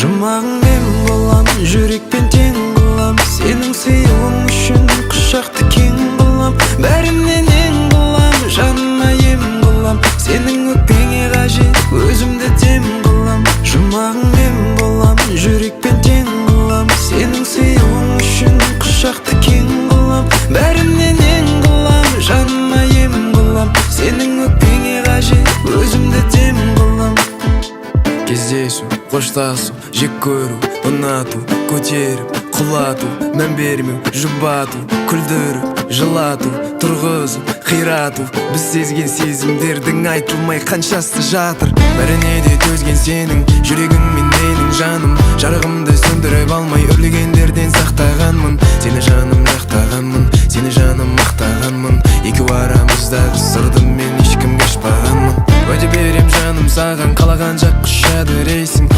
Жұмағың мен болам, жүрекпен тең қылам. Сенің сыйлығың үшін құшақты кең қылам. Бәрімнен ең қылам, жаныма ем қылам. Сенің өкпеңе қажет, өзімді дем қылам. Жұмағың мен болам, жүрекпен тең қылам. Сенің сыйлығың үшін құшақты кең қылам. Бәрімнен ең қылам, жаныма ем қылам. Сенің өкпеңе қажет, өзімді дем қылам. Кездесу, қоштасу, жек көру, ұнату, көтеріп, құлату, мән бермеу, жұбату, күлдіріп, жылату, тұрғызып, қирату. Біз сезген сезімдердің айтылмай қаншасы жатыр. Бәріне де төзген сенің жүрегің мен менің жаным. Жарығымды сөндіріп алмай өрлегендерден сақтағанмын. Сені жаным жақтағанмын, сені жаным мақтағанмын. Екеу арамыздағы сырды мен ешкімге ашпағанмын. Уәде берем жаным саған, қалаған жақ құшады рейсің.